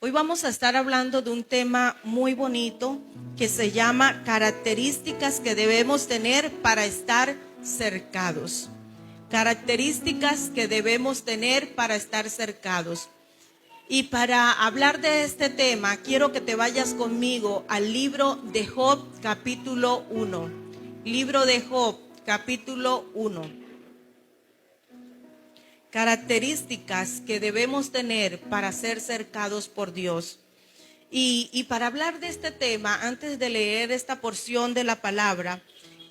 Hoy vamos a estar hablando de un tema muy bonito que se llama características que debemos tener para estar cercados. Características que debemos tener para estar cercados. Y para hablar de este tema, quiero que te vayas conmigo al libro de Job, capítulo 1. Libro de Job, capítulo 1. Características que debemos tener para ser cercados por Dios. Y para hablar de este tema, antes de leer esta porción de la palabra,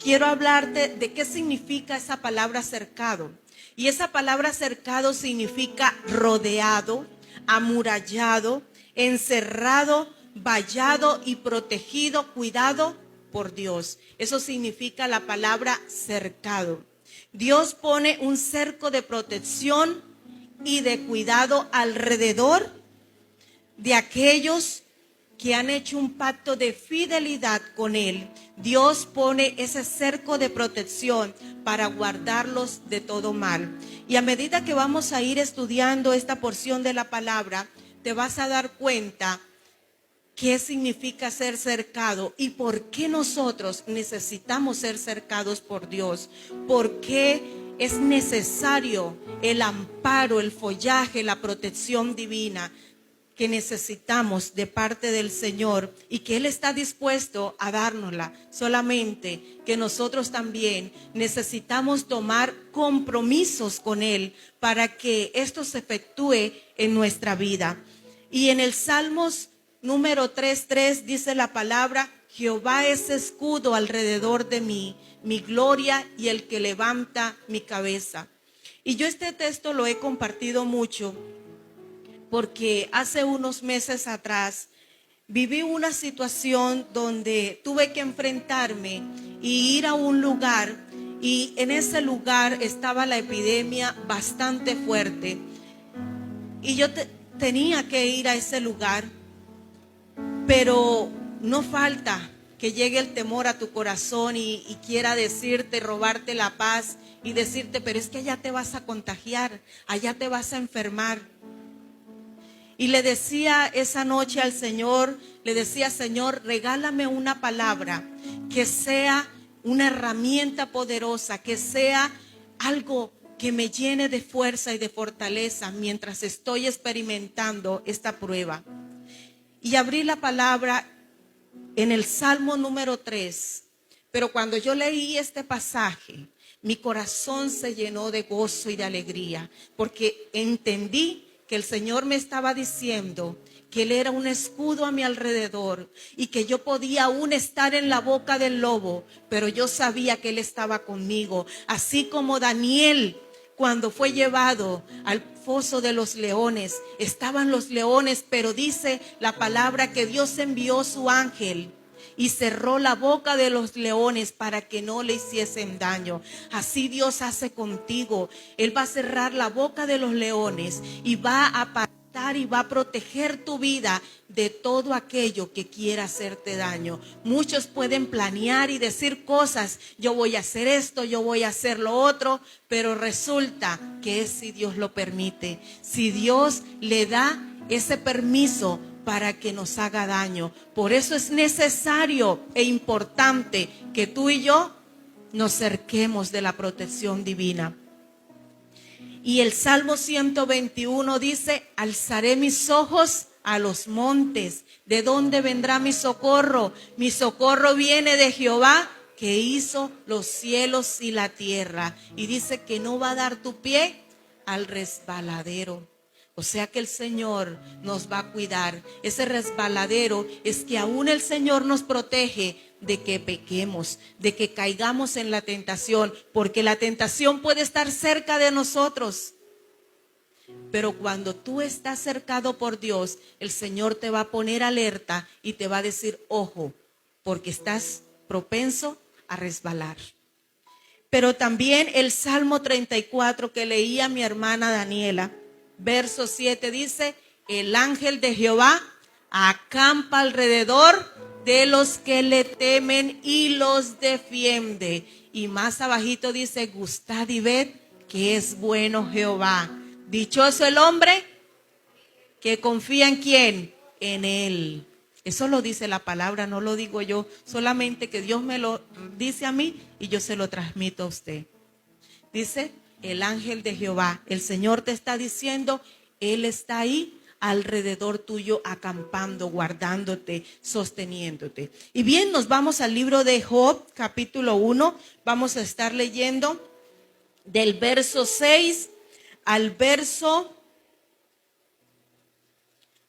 quiero hablarte de qué significa esa palabra cercado. Y esa palabra cercado significa rodeado, amurallado, encerrado, vallado y protegido, cuidado por Dios. Eso significa la palabra cercado. Dios pone un cerco de protección y de cuidado alrededor de aquellos que han hecho un pacto de fidelidad con Él. Dios pone ese cerco de protección para guardarlos de todo mal. Y a medida que vamos a ir estudiando esta porción de la palabra, te vas a dar cuenta qué significa ser cercado y por qué nosotros necesitamos ser cercados por Dios. Por qué es necesario el amparo, el follaje, la protección divina que necesitamos de parte del Señor y que Él está dispuesto a dárnosla. Solamente que nosotros también necesitamos tomar compromisos con Él para que esto se efectúe en nuestra vida. Y en el Salmos número 3:3 dice la palabra: Jehová es escudo alrededor de mí, mi gloria y el que levanta mi cabeza. Y yo este texto lo he compartido mucho porque hace unos meses atrás viví una situación donde tuve que enfrentarme y ir a un lugar, y en ese lugar estaba la epidemia bastante fuerte. Y yo tenía que ir a ese lugar, pero no falta que llegue el temor a tu corazón y quiera decirte, robarte la paz y decirte: pero es que allá te vas a contagiar, allá te vas a enfermar. Y le decía esa noche al Señor, le decía: Señor, regálame una palabra que sea una herramienta poderosa, que sea algo que me llene de fuerza y de fortaleza mientras estoy experimentando esta prueba. Y abrí la palabra en el Salmo número 3. Pero cuando yo leí este pasaje, mi corazón se llenó de gozo y de alegría, porque entendí que el Señor me estaba diciendo que Él era un escudo a mi alrededor y que yo podía aún estar en la boca del lobo, pero yo sabía que Él estaba conmigo. Así como Daniel, cuando fue llevado al foso de los leones, estaban los leones, pero dice la palabra que Dios envió su ángel y cerró la boca de los leones para que no le hiciesen daño. Así Dios hace contigo. Él va a cerrar la boca de los leones y va a apartar y va a proteger tu vida de todo aquello que quiera hacerte daño. Muchos pueden planear y decir cosas: yo voy a hacer esto, yo voy a hacer lo otro, pero resulta que es si Dios lo permite, si Dios le da ese permiso para que nos haga daño. Por eso es necesario e importante que tú y yo nos cerquemos de la protección divina. Y el Salmo 121 dice: alzaré mis ojos a los montes. ¿De dónde vendrá mi socorro? Mi socorro viene de Jehová, que hizo los cielos y la tierra. Y dice que no va a dar tu pie al resbaladero. O sea que el Señor nos va a cuidar. Ese resbaladero es que aún el Señor nos protege de que pequemos, de que caigamos en la tentación, porque la tentación puede estar cerca de nosotros. Pero cuando tú estás cercado por Dios, el Señor te va a poner alerta y te va a decir: ojo, porque estás propenso a resbalar. Pero también el Salmo 34 que leía mi hermana Daniela, verso 7 dice: el ángel de Jehová acampa alrededor de los que le temen y los defiende. Y más abajito dice: gustad y ved que es bueno Jehová. Dichoso el hombre que confía en ¿quién? en Él. Eso lo dice la palabra, no lo digo yo, solamente que Dios me lo dice a mí y yo se lo transmito a usted. Dice el ángel de Jehová, el Señor te está diciendo, Él está ahí alrededor tuyo, acampando, guardándote, sosteniéndote. Y bien, nos vamos al libro de Job, capítulo 1. Vamos a estar leyendo del verso 6 al verso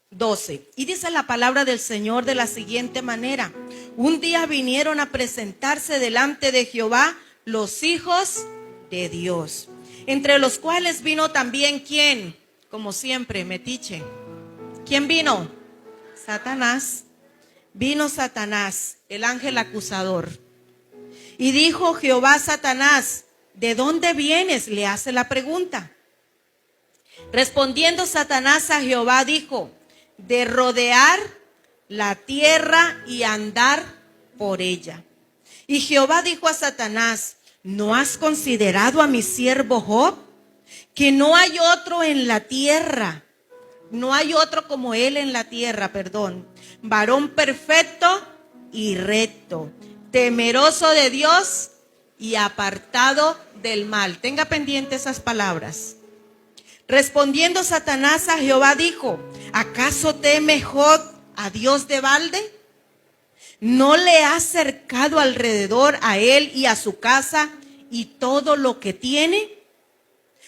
12. Y dice la palabra del Señor de la siguiente manera: un día vinieron a presentarse delante de Jehová los hijos de Dios, entre los cuales vino también, ¿quién? Como siempre, metiche. ¿Quién vino? Satanás. Vino Satanás, el ángel acusador. Y dijo Jehová a Satanás, ¿de dónde vienes? Le hace la pregunta. Respondiendo Satanás a Jehová dijo, de rodear la tierra y andar por ella. Y Jehová dijo a Satanás, ¿no has considerado a mi siervo Job? Que no hay otro en la tierra, no hay otro como él en la tierra, varón perfecto y recto, temeroso de Dios y apartado del mal. Tenga pendiente esas palabras. Respondiendo Satanás a Jehová dijo, ¿acaso teme Job a Dios de balde? ¿No le ha cercado alrededor a él y a su casa y todo lo que tiene?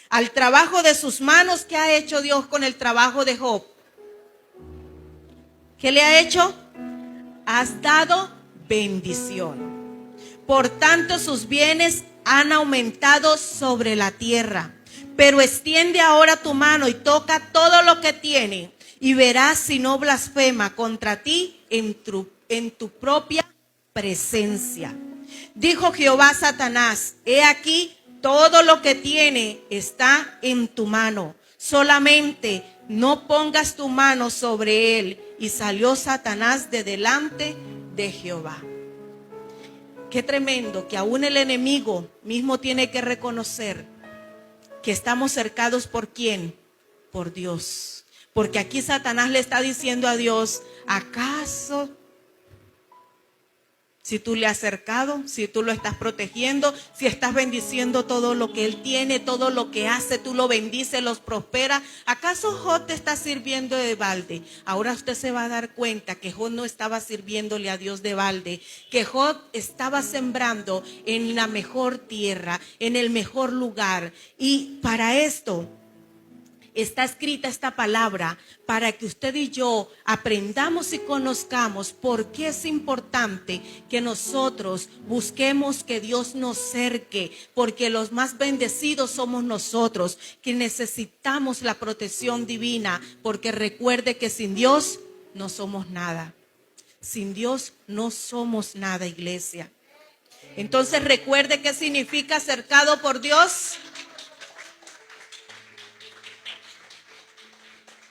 Al trabajo de sus manos, ¿qué ha hecho Dios con el trabajo de Job? ¿Qué le ha hecho? Has dado bendición. Por tanto, sus bienes han aumentado sobre la tierra. Pero extiende ahora tu mano y toca todo lo que tiene, y verás si no blasfema contra ti en tu propia presencia. Dijo Jehová a Satanás, he aquí, todo lo que tiene está en tu mano, solamente no pongas tu mano sobre él. Y salió Satanás de delante de Jehová. Qué tremendo que aún el enemigo mismo tiene que reconocer que estamos cercados por ¿quién? Por Dios. Porque aquí Satanás le está diciendo a Dios, ¿acaso si tú le has cercado, si tú lo estás protegiendo, si estás bendiciendo todo lo que él tiene, todo lo que hace, tú lo bendices, los prospera? ¿Acaso Job te está sirviendo de balde? Ahora usted se va a dar cuenta que Job no estaba sirviéndole a Dios de balde, que Job estaba sembrando en la mejor tierra, en el mejor lugar. Y para esto está escrita esta palabra, para que usted y yo aprendamos y conozcamos por qué es importante que nosotros busquemos que Dios nos cerque, porque los más bendecidos somos nosotros, que necesitamos la protección divina, porque recuerde que sin Dios no somos nada. Sin Dios no somos nada, iglesia. Entonces recuerde qué significa cercado por Dios.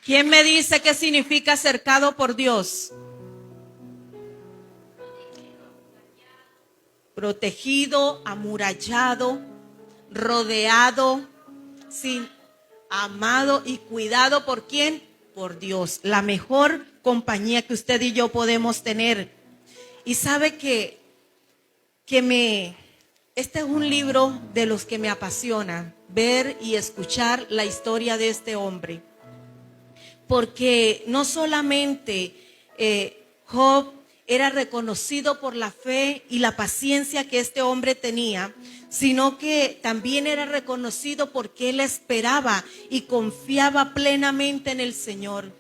¿Quién me dice qué significa cercado por Dios? Protegido, amurallado, rodeado, amado y cuidado ¿por quién? Por Dios. La mejor compañía que usted y yo podemos tener. Y sabe que este es un libro de los que me apasiona ver y escuchar la historia de este hombre. Porque no solamente Job era reconocido por la fe y la paciencia que este hombre tenía, sino que también era reconocido porque él esperaba y confiaba plenamente en el Señor.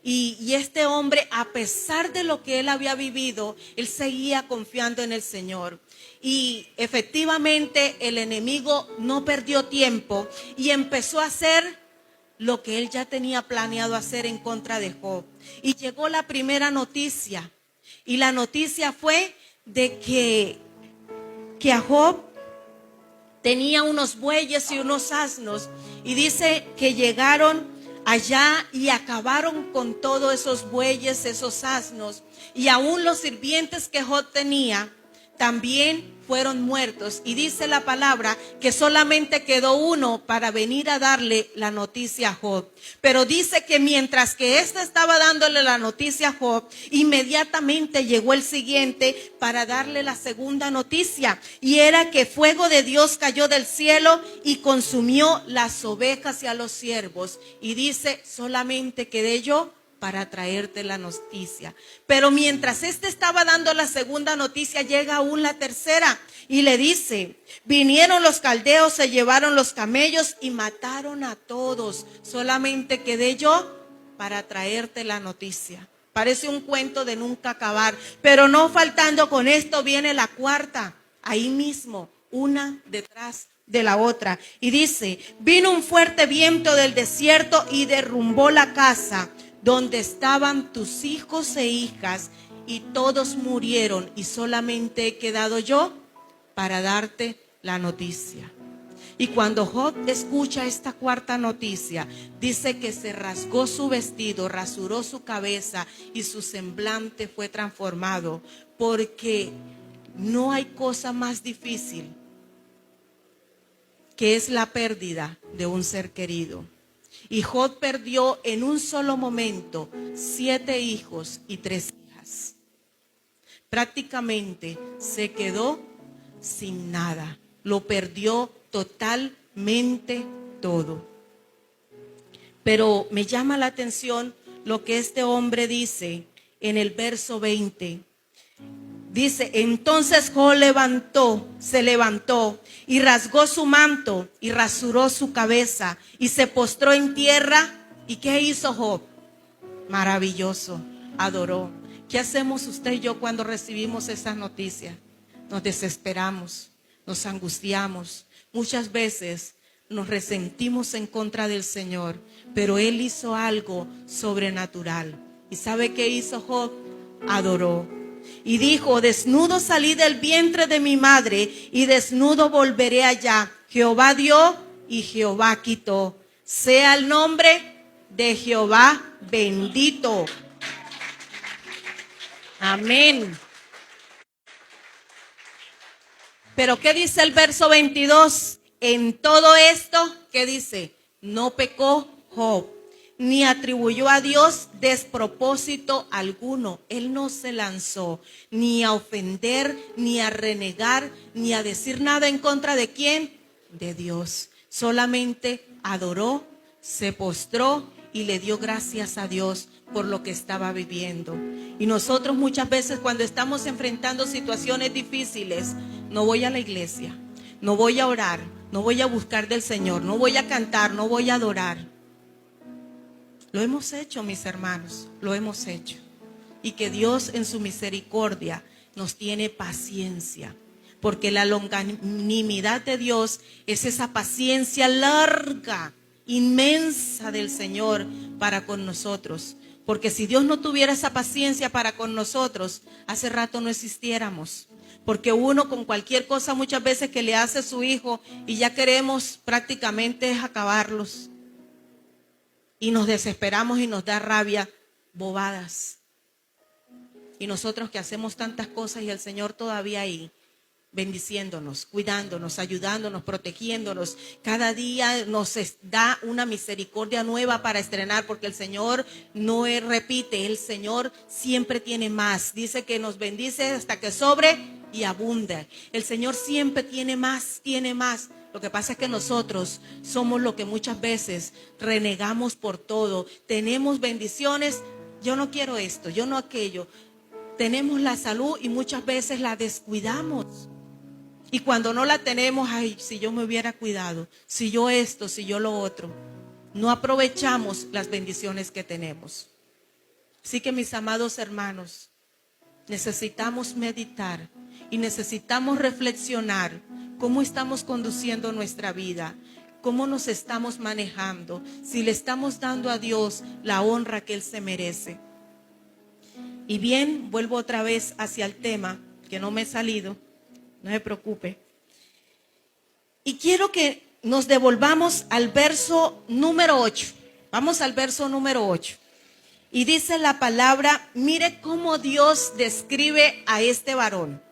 Y este hombre, a pesar de lo que él había vivido, él seguía confiando en el Señor. Y efectivamente el enemigo no perdió tiempo y empezó a hacer lo que él ya tenía planeado hacer en contra de Job. Y llegó la primera noticia. Y la noticia fue de que a Job tenía unos bueyes y unos asnos. Y dice que llegaron allá y acabaron con todos esos bueyes, esos asnos. Y aún los sirvientes que Job tenía también fueron muertos. Y dice la palabra que solamente quedó uno para venir a darle la noticia a Job. Pero dice que mientras que éste estaba dándole la noticia a Job, inmediatamente llegó el siguiente para darle la segunda noticia. Y era que fuego de Dios cayó del cielo y consumió las ovejas y a los siervos. Y dice, solamente quedé yo para traerte la noticia. Pero mientras este estaba dando la segunda noticia, llega aún la tercera y le dice, vinieron los caldeos, se llevaron los camellos y mataron a todos. Solamente quedé yo para traerte la noticia. Parece un cuento de nunca acabar, pero no faltando con esto viene la cuarta, ahí mismo, una detrás de la otra. Y dice, vino un fuerte viento del desierto y derrumbó la casa donde estaban tus hijos e hijas, y todos murieron, y solamente he quedado yo para darte la noticia. Y cuando Job escucha esta cuarta noticia, dice que se rasgó su vestido, rasuró su cabeza y su semblante fue transformado, porque no hay cosa más difícil que es la pérdida de un ser querido. Y Job perdió en un solo momento 7 hijos y 3 hijas. Prácticamente se quedó sin nada. Lo perdió totalmente todo. Pero me llama la atención lo que este hombre dice en el verso 20. Dice, entonces Job se levantó y rasgó su manto y rasuró su cabeza y se postró en tierra. ¿Y qué hizo Job? Maravilloso, adoró. ¿Qué hacemos usted y yo cuando recibimos esas noticias? Nos desesperamos, nos angustiamos. Muchas veces nos resentimos en contra del Señor, pero Él hizo algo sobrenatural. ¿Y sabe qué hizo Job? Adoró. Y dijo, desnudo salí del vientre de mi madre y desnudo volveré allá. Jehová dio y Jehová quitó. Sea el nombre de Jehová bendito. Amén. Pero ¿qué dice el verso 22? En todo esto, ¿qué dice? No pecó Job, ni atribuyó a Dios despropósito alguno. Él no se lanzó ni a ofender, ni a renegar, ni a decir nada en contra de ¿quién? De Dios. Solamente adoró, se postró y le dio gracias a Dios por lo que estaba viviendo. Y nosotros muchas veces cuando estamos enfrentando situaciones difíciles, no voy a la iglesia, no voy a orar, no voy a buscar del Señor, no voy a cantar, no voy a adorar. Lo hemos hecho, mis hermanos, lo hemos hecho. Y que Dios en su misericordia nos tiene paciencia. Porque la longanimidad de Dios es esa paciencia larga, inmensa del Señor para con nosotros. Porque si Dios no tuviera esa paciencia para con nosotros, hace rato no existiéramos. Porque uno con cualquier cosa muchas veces que le hace a su hijo y ya queremos prácticamente acabarlos. Y nos desesperamos y nos da rabia, bobadas. Y nosotros que hacemos tantas cosas y el Señor todavía ahí, bendiciéndonos, cuidándonos, ayudándonos, protegiéndonos. Cada día nos da una misericordia nueva para estrenar, porque el Señor no repite, el Señor siempre tiene más. Dice que nos bendice hasta que sobre y abunde. El Señor siempre tiene más, tiene más. Lo que pasa es que nosotros somos lo que muchas veces renegamos por todo. Tenemos bendiciones, yo no quiero esto, yo no aquello. Tenemos la salud y muchas veces la descuidamos. Y cuando no la tenemos, ay, si yo me hubiera cuidado, si yo esto, si yo lo otro. No aprovechamos las bendiciones que tenemos. Así que mis amados hermanos, necesitamos meditar y necesitamos reflexionar cómo estamos conduciendo nuestra vida, cómo nos estamos manejando, si le estamos dando a Dios la honra que Él se merece. Y bien, vuelvo otra vez hacia el tema, que no me he salido, no se preocupe. Y quiero que nos devolvamos al verso número 8. Vamos al verso número 8. Y dice la palabra, mire cómo Dios describe a este varón.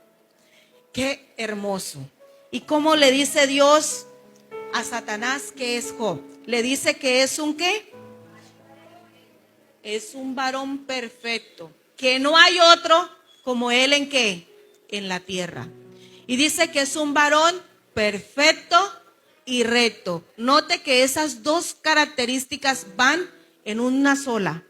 Qué hermoso. ¿Y cómo le dice Dios a Satanás que es Job? Le dice que es un ¿qué? Es un varón perfecto, que no hay otro como él en ¿qué? En la tierra. Y dice que es un varón perfecto y recto. Note que esas dos características van en una sola.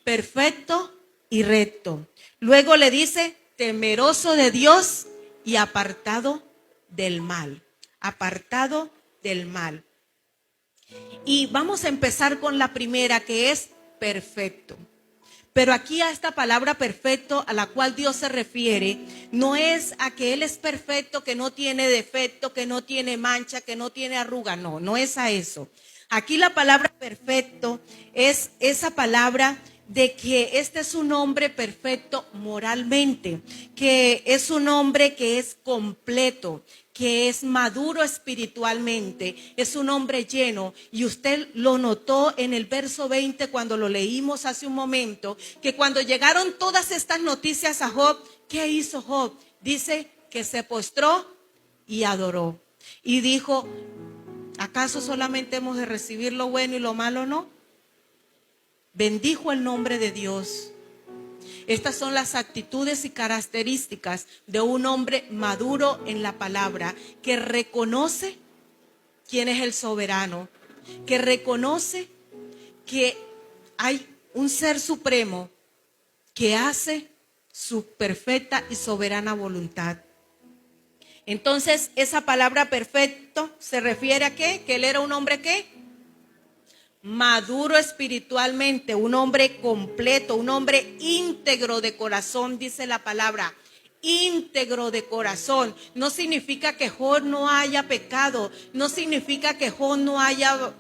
Perfecto y recto. Luego le dice temeroso de Dios y apartado del mal. Apartado del mal. Y vamos a empezar con la primera, que es perfecto. Pero aquí a esta palabra perfecto a la cual Dios se refiere, no es a que Él es perfecto, que no tiene defecto, que no tiene mancha, que no tiene arruga. No, no es a eso. Aquí la palabra perfecto es esa palabra de que este es un hombre perfecto moralmente, que es un hombre que es completo, que es maduro espiritualmente, es un hombre lleno. Y usted lo notó en el verso 20 cuando lo leímos hace un momento, que cuando llegaron todas estas noticias a Job, ¿qué hizo Job? Dice que se postró y adoró. Y dijo, ¿acaso solamente hemos de recibir lo bueno y lo malo no? Bendijo el nombre de Dios. Estas son las actitudes y características de un hombre maduro en la palabra, que reconoce quién es el soberano, que reconoce que hay un ser supremo que hace su perfecta y soberana voluntad. Entonces, esa palabra perfecto se refiere a ¿qué? Que él era un hombre ¿qué? Maduro espiritualmente, un hombre completo, un hombre íntegro de corazón, dice la palabra. Íntegro de corazón. No significa que Job no haya pecado, no significa que Job no haya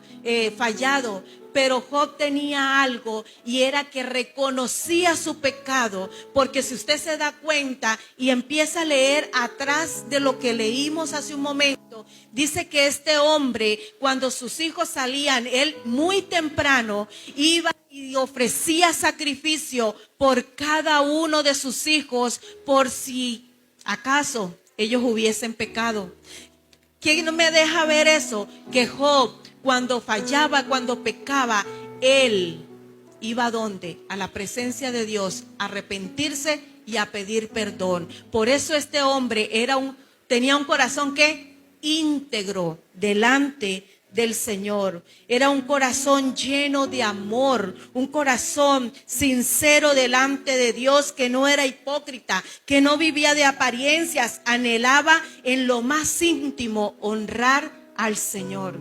fallado, pero Job tenía algo, y era que reconocía su pecado. Porque si usted se da cuenta y empieza a leer atrás de lo que leímos hace un momento, dice que este hombre, cuando sus hijos salían, él muy temprano iba y ofrecía sacrificio por cada uno de sus hijos, por si acaso ellos hubiesen pecado. ¿Quién no me deja ver eso? Que Job, cuando fallaba, cuando pecaba, él iba ¿a dónde? A la presencia de Dios, a arrepentirse y a pedir perdón. Por eso este hombre tenía un corazón que íntegro delante del Señor. Era un corazón lleno de amor, un corazón sincero delante de Dios, que no era hipócrita, que no vivía de apariencias, anhelaba en lo más íntimo honrar al Señor.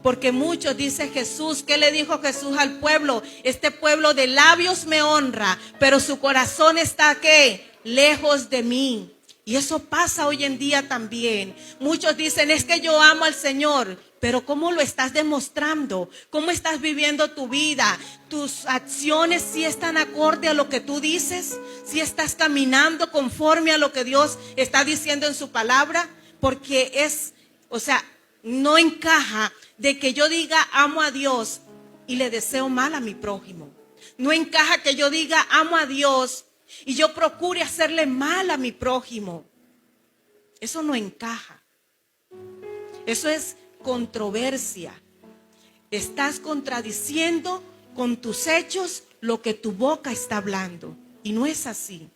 Porque muchos, dice Jesús, ¿qué le dijo Jesús al pueblo? Este pueblo de labios me honra, pero su corazón está ¿qué? Lejos de mí. Y eso pasa hoy en día también. Muchos dicen, es que yo amo al Señor, pero ¿cómo lo estás demostrando? ¿Cómo estás viviendo tu vida? ¿Tus acciones sí están acorde a lo que tú dices? ¿Sí estás caminando conforme a lo que Dios está diciendo en su palabra? Porque no encaja de que yo diga amo a Dios y le deseo mal a mi prójimo. No encaja que yo diga amo a Dios y yo procure hacerle mal a mi prójimo. Eso no encaja. Eso es controversia. Estás contradiciendo con tus hechos lo que tu boca está hablando. Y no es así.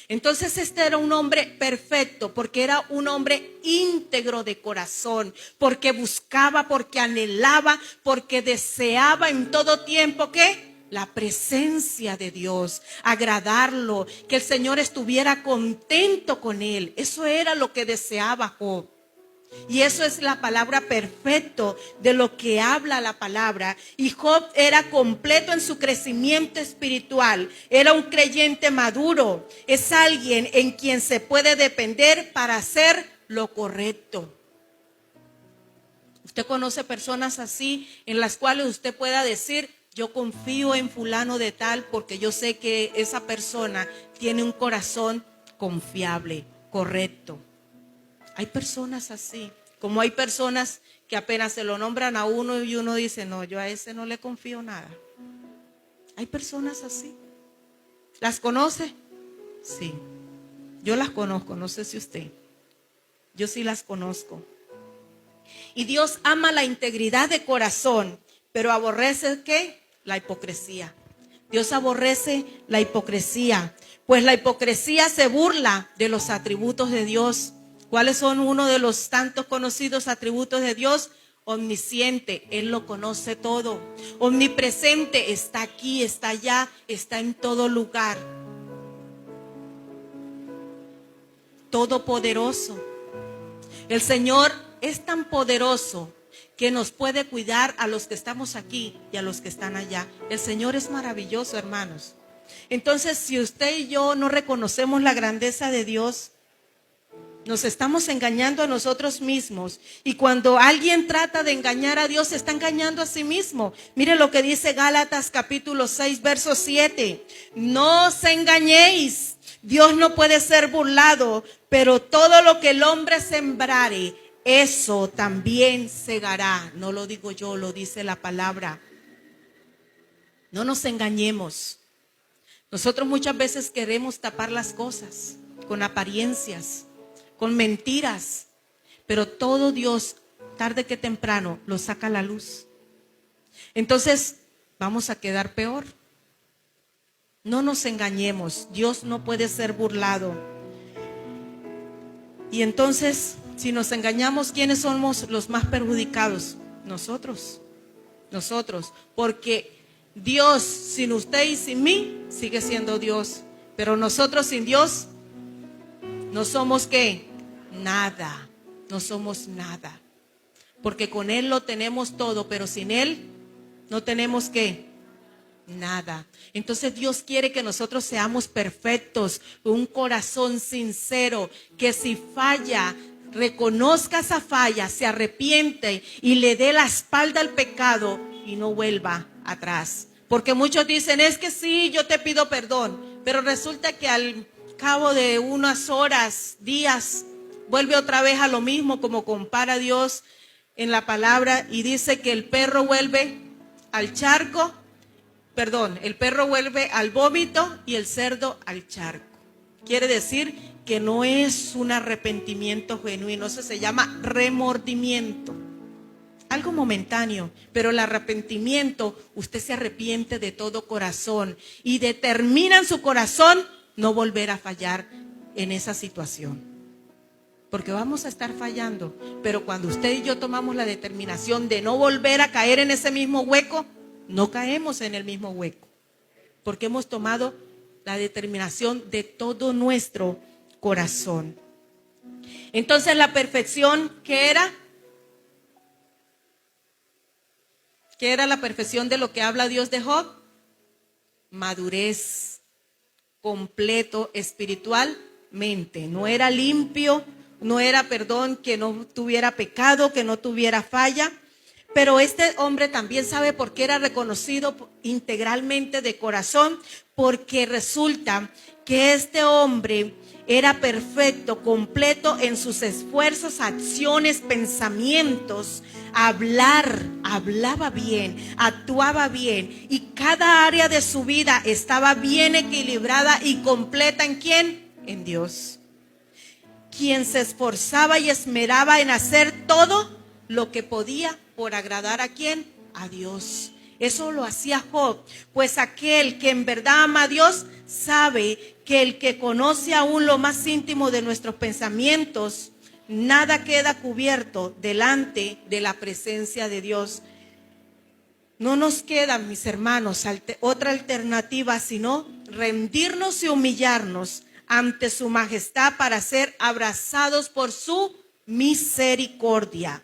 Entonces este era un hombre perfecto, porque era un hombre íntegro de corazón, porque buscaba, porque anhelaba, porque deseaba en todo tiempo ¿qué? La presencia de Dios, agradarlo, que el Señor estuviera contento con él. Eso era lo que deseaba Job. Y eso es la palabra perfecto de lo que habla la palabra. Y Job era completo en su crecimiento espiritual. Era un creyente maduro. Es alguien en quien se puede depender para hacer lo correcto. Usted conoce personas así en las cuales usted pueda decir, yo confío en fulano de tal porque yo sé que esa persona tiene un corazón confiable, correcto. Hay personas así, como hay personas que apenas se lo nombran a uno y uno dice, no, yo a ese no le confío nada. Hay personas así. ¿Las conoce? Sí. Yo las conozco, no sé si usted. Yo sí las conozco. Y Dios ama la integridad de corazón, pero aborrece ¿qué? La hipocresía. Dios aborrece la hipocresía, pues la hipocresía se burla de los atributos de Dios. ¿Cuáles son uno de los tantos conocidos atributos de Dios? Omnisciente, Él lo conoce todo. Omnipresente, está aquí, está allá, está en todo lugar. Todopoderoso. El Señor es tan poderoso que nos puede cuidar a los que estamos aquí y a los que están allá. El Señor es maravilloso, hermanos. Entonces, si usted y yo no reconocemos la grandeza de Dios, nos estamos engañando a nosotros mismos. Y cuando alguien trata de engañar a Dios, se está engañando a sí mismo. Mire lo que dice Gálatas capítulo 6, verso 7. No os engañéis. Dios no puede ser burlado, pero todo lo que el hombre sembrare, eso también segará. No lo digo yo, lo dice la palabra. No nos engañemos. Nosotros muchas veces queremos tapar las cosas con apariencias, con mentiras, pero todo Dios, tarde que temprano, lo saca a la luz. Entonces, vamos a quedar peor. No nos engañemos, Dios no puede ser burlado. Y entonces, si nos engañamos, ¿quiénes somos los más perjudicados? Nosotros, porque Dios sin usted y sin mí sigue siendo Dios, pero nosotros sin Dios no somos ¿qué? Nada, no somos nada, porque con Él lo tenemos todo, pero sin Él no tenemos ¿qué? Nada. Entonces Dios quiere que nosotros seamos perfectos, un corazón sincero, que si falla, reconozca esa falla, se arrepiente y le dé la espalda al pecado y no vuelva atrás. Porque muchos dicen, es que sí, yo te pido perdón, pero resulta que al cabo de unas horas, días, vuelve otra vez a lo mismo, como compara Dios en la palabra, y dice que el perro vuelve al charco. El perro vuelve al vómito y el cerdo al charco. Quiere decir que no es un arrepentimiento genuino, eso se llama remordimiento. Algo momentáneo, pero el arrepentimiento, usted se arrepiente de todo corazón y determina en su corazón no volver a fallar en esa situación. Porque vamos a estar fallando, pero cuando usted y yo tomamos la determinación de no volver a caer en ese mismo hueco, no caemos en el mismo hueco, porque hemos tomado la determinación de todo nuestro corazón. Entonces la perfección, ¿qué era? ¿Qué era la perfección de lo que habla Dios de Job? Madurez, completo espiritualmente. No era limpio, no era, que no tuviera pecado, que no tuviera falla. Pero este hombre también sabe por qué era reconocido integralmente de corazón, porque resulta que este hombre era perfecto, completo en sus esfuerzos, acciones, pensamientos, hablaba bien, actuaba bien, y cada área de su vida estaba bien equilibrada y completa. ¿En quién? En Dios. Quien se esforzaba y esmeraba en hacer todo lo que podía por agradar ¿a quién? A Dios. Eso lo hacía Job, pues aquel que en verdad ama a Dios sabe que el que conoce aún lo más íntimo de nuestros pensamientos, nada queda cubierto delante de la presencia de Dios. No nos queda, mis hermanos, otra alternativa sino rendirnos y humillarnos ante su majestad para ser abrazados por su misericordia.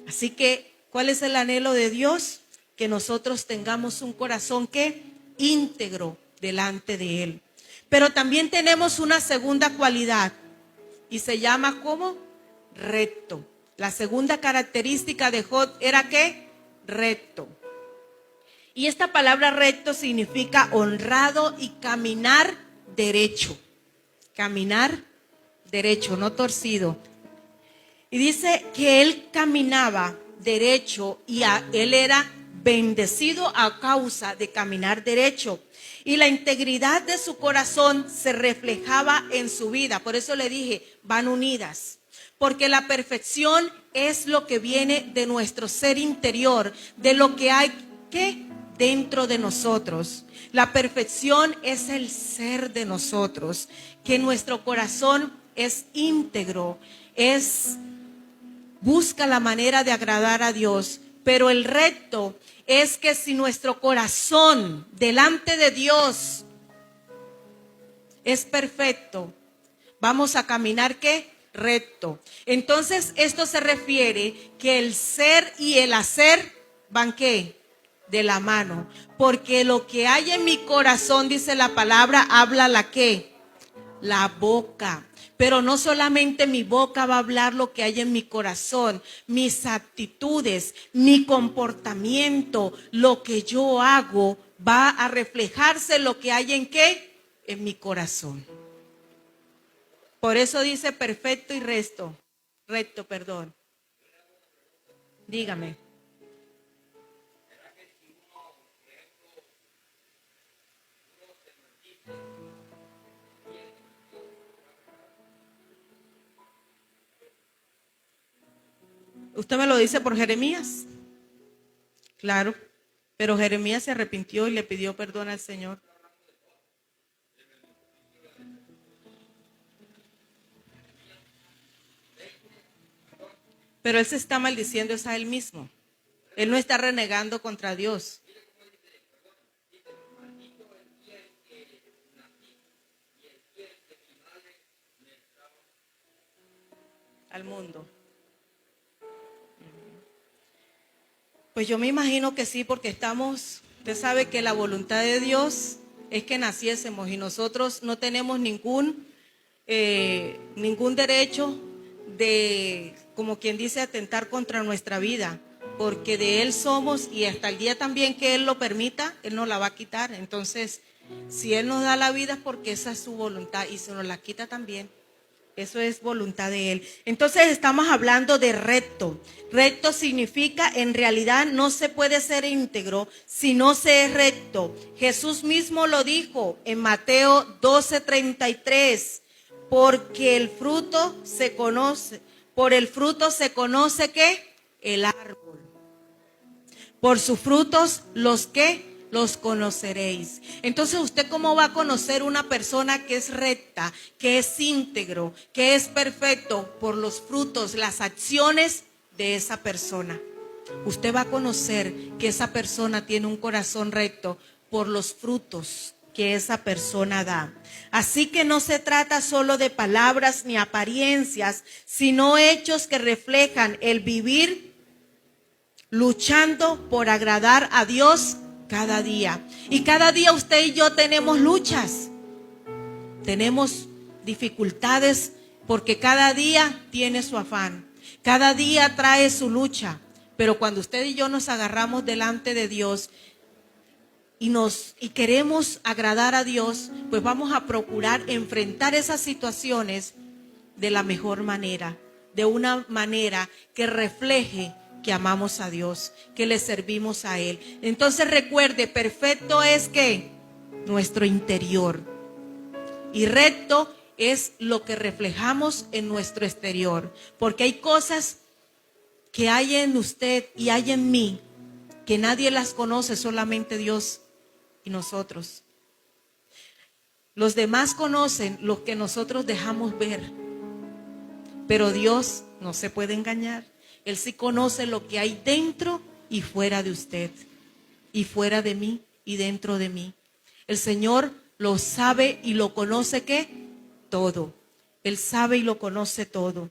Así que, ¿cuál es el anhelo de Dios? Que nosotros tengamos un corazón que íntegro delante de Él. Pero también tenemos una segunda cualidad y se llama ¿cómo? Recto. La segunda característica de Job era ¿qué? Recto. Y esta palabra recto significa honrado y caminar derecho. Caminar derecho, no torcido. Y dice que él caminaba derecho y él era bendecido a causa de caminar derecho. Y la integridad de su corazón se reflejaba en su vida. Por eso le dije, van unidas. Porque la perfección es lo que viene de nuestro ser interior, de lo que hay que dentro de nosotros. La perfección es el ser de nosotros, que nuestro corazón es íntegro, busca la manera de agradar a Dios. Pero el reto es que si nuestro corazón delante de Dios es perfecto, vamos a caminar ¿qué? Recto. Entonces esto se refiere que el ser y el hacer van ¿qué? De la mano. Porque lo que hay en mi corazón, dice la palabra, habla la ¿qué? La boca. Pero no solamente mi boca va a hablar lo que hay en mi corazón, mis actitudes, mi comportamiento, lo que yo hago va a reflejarse lo que hay en ¿qué? En mi corazón. Por eso dice perfecto y recto, perdón. Dígame. ¿Usted me lo dice por Jeremías? Claro, pero Jeremías se arrepintió y le pidió perdón al Señor. Pero él se está maldiciendo es a él mismo. Él no está renegando contra Dios. Al mundo. Pues yo me imagino que sí, porque usted sabe que la voluntad de Dios es que naciésemos y nosotros no tenemos ningún derecho de, como quien dice, atentar contra nuestra vida, porque de Él somos y hasta el día también que Él lo permita, Él nos la va a quitar. Entonces, si Él nos da la vida es porque esa es su voluntad y se nos la quita también. Eso es voluntad de Él. Entonces estamos hablando de recto. Recto significa, en realidad no se puede ser íntegro si no se es recto. Jesús mismo lo dijo en Mateo 12:33. Porque el fruto se conoce, por el fruto se conoce ¿qué? El árbol. Por sus frutos los ¿qué? Los conoceréis. Entonces, ¿usted cómo va a conocer una persona que es recta, que es íntegro, que es perfecto? Por los frutos, las acciones de esa persona. Usted va a conocer que esa persona tiene un corazón recto por los frutos que esa persona da. Así que no se trata solo de palabras ni apariencias, sino hechos que reflejan el vivir luchando por agradar a Dios cada día. Y cada día usted y yo tenemos luchas, tenemos dificultades, porque cada día tiene su afán, cada día trae su lucha. Pero cuando usted y yo nos agarramos delante de Dios y queremos agradar a Dios, pues vamos a procurar enfrentar esas situaciones de la mejor manera, de una manera que refleje que amamos a Dios, que le servimos a Él. Entonces recuerde, perfecto es que nuestro interior y recto es lo que reflejamos en nuestro exterior, porque hay cosas que hay en usted y hay en mí que nadie las conoce, solamente Dios y nosotros. Los demás conocen lo que nosotros dejamos ver, pero Dios no se puede engañar. Él sí conoce lo que hay dentro y fuera de usted, y fuera de mí y dentro de mí. El Señor lo sabe y lo conoce ¿qué? Todo. Él sabe y lo conoce todo.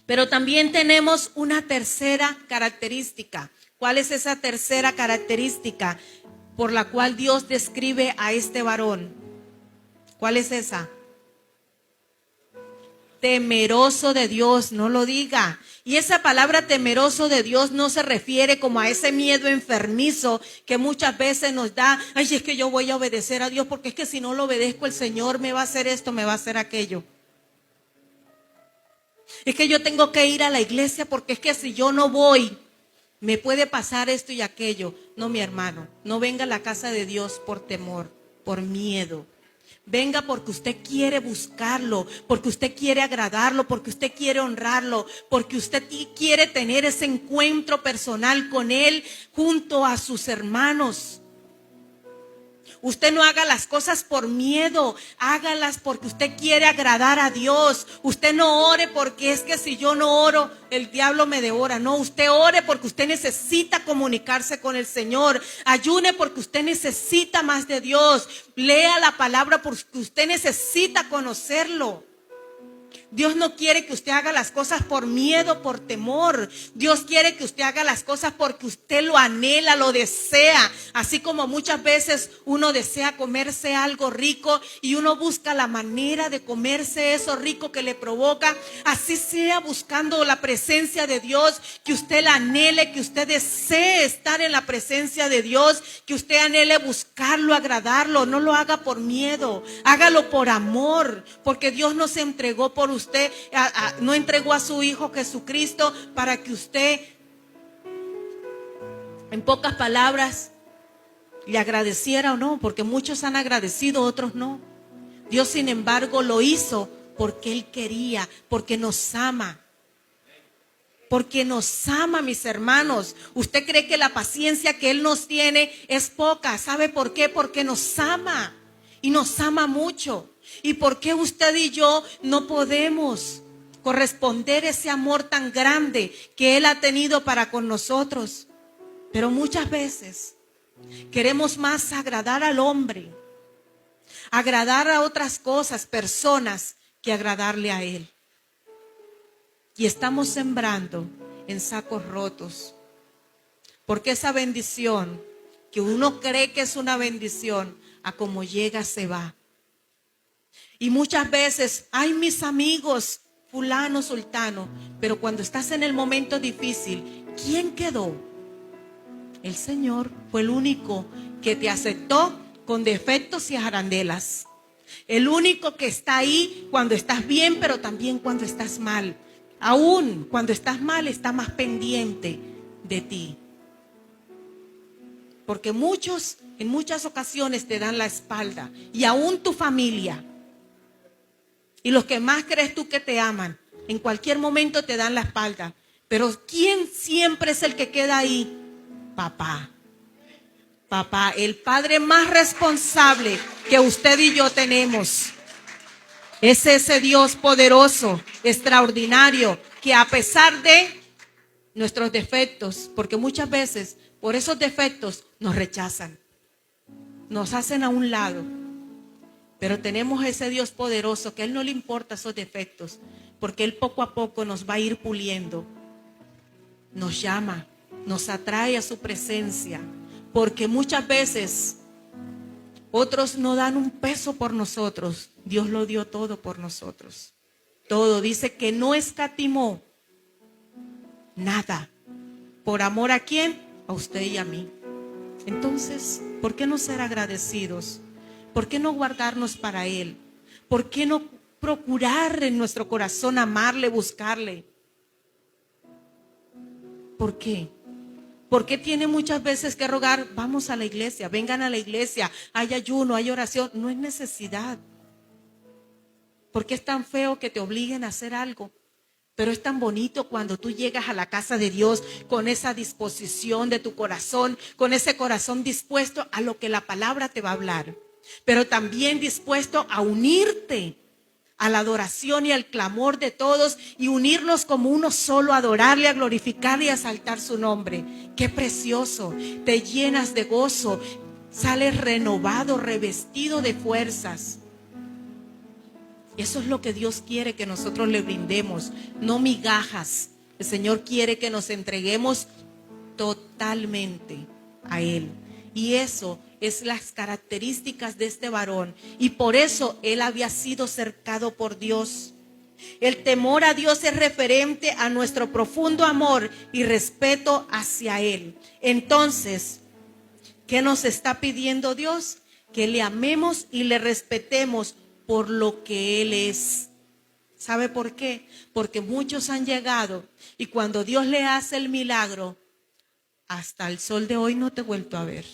Pero también tenemos una tercera característica. ¿Cuál es esa tercera característica por la cual Dios describe a este varón? ¿Cuál es esa? Temeroso de Dios, no lo diga. Y esa palabra temeroso de Dios no se refiere como a ese miedo enfermizo que muchas veces nos da. Ay, es que yo voy a obedecer a Dios porque es que si no lo obedezco el Señor me va a hacer esto, me va a hacer aquello. Es que yo tengo que ir a la iglesia porque es que si yo no voy, me puede pasar esto y aquello. No, mi hermano, no venga a la casa de Dios por temor, por miedo. Venga porque usted quiere buscarlo, porque usted quiere agradarlo, porque usted quiere honrarlo, porque usted quiere tener ese encuentro personal con Él junto a sus hermanos. Usted no haga las cosas por miedo, hágalas porque usted quiere agradar a Dios. Usted no ore porque es que si yo no oro, el diablo me devora. No, usted ore porque usted necesita comunicarse con el Señor. Ayune porque usted necesita más de Dios. Lea la palabra porque usted necesita conocerlo. Dios no quiere que usted haga las cosas por miedo, por temor. Dios quiere que usted haga las cosas porque usted lo anhela, lo desea. Así como muchas veces uno desea comerse algo rico y uno busca la manera de comerse eso rico que le provoca. Así sea buscando la presencia de Dios, que usted la anhele, que usted desee estar en la presencia de Dios, que usted anhele buscarlo, agradarlo. No lo haga por miedo, hágalo por amor, porque Dios nos entregó por usted, no entregó a su Hijo Jesucristo para que usted, en pocas palabras, le agradeciera o no, porque muchos han agradecido, otros no. Dios, sin embargo, lo hizo porque Él quería, porque nos ama. Porque nos ama, mis hermanos. ¿Usted cree que la paciencia que Él nos tiene es poca? ¿Sabe por qué? Porque nos ama. Y nos ama mucho. ¿Y por qué usted y yo no podemos corresponder ese amor tan grande que Él ha tenido para con nosotros? Pero muchas veces queremos más agradar al hombre, agradar a otras cosas, personas, que agradarle a Él. Y estamos sembrando en sacos rotos. Porque esa bendición, que uno cree que es una bendición, a como llega se va. Y muchas veces, ay, mis amigos, fulano, sultano, pero cuando estás en el momento difícil, ¿quién quedó? El Señor fue el único que te aceptó con defectos y arandelas. El único que está ahí cuando estás bien, pero también cuando estás mal. Aún cuando estás mal, está más pendiente de ti. Porque muchos, en muchas ocasiones te dan la espalda. Y aún tu familia. Y los que más crees tú que te aman, en cualquier momento te dan la espalda. Pero ¿quién siempre es el que queda ahí? Papá. Papá, el padre más responsable que usted y yo tenemos. Es ese Dios poderoso, extraordinario, que a pesar de nuestros defectos, porque muchas veces por esos defectos nos rechazan, nos hacen a un lado. Pero tenemos ese Dios poderoso que a Él no le importa esos defectos, porque Él poco a poco nos va a ir puliendo. Nos llama, nos atrae a su presencia, porque muchas veces otros no dan un peso por nosotros. Dios lo dio todo por nosotros. Todo. Dice que no escatimó nada. ¿Por amor a quién? A usted y a mí. Entonces, ¿por qué no ser agradecidos? ¿Por qué no guardarnos para Él? ¿Por qué no procurar en nuestro corazón amarle, buscarle? ¿Por qué? ¿Por qué tiene muchas veces que rogar? Vamos a la iglesia, vengan a la iglesia, hay ayuno, hay oración. No es necesidad. ¿Por qué es tan feo que te obliguen a hacer algo? Pero es tan bonito cuando tú llegas a la casa de Dios con esa disposición de tu corazón, con ese corazón dispuesto a lo que la palabra te va a hablar, pero también dispuesto a unirte a la adoración y al clamor de todos y unirnos como uno solo, a adorarle, a glorificarle y a exaltar su nombre. ¡Qué precioso! Te llenas de gozo, sales renovado, revestido de fuerzas. Eso es lo que Dios quiere que nosotros le brindemos, no migajas. El Señor quiere que nos entreguemos totalmente a Él. Y eso es las características de este varón. Y por eso él había sido cercado por Dios. El temor a Dios es referente a nuestro profundo amor y respeto hacia Él. Entonces, ¿qué nos está pidiendo Dios? Que le amemos y le respetemos por lo que Él es. ¿Sabe por qué? Porque muchos han llegado y cuando Dios le hace el milagro, hasta el sol de hoy no te he vuelto a ver.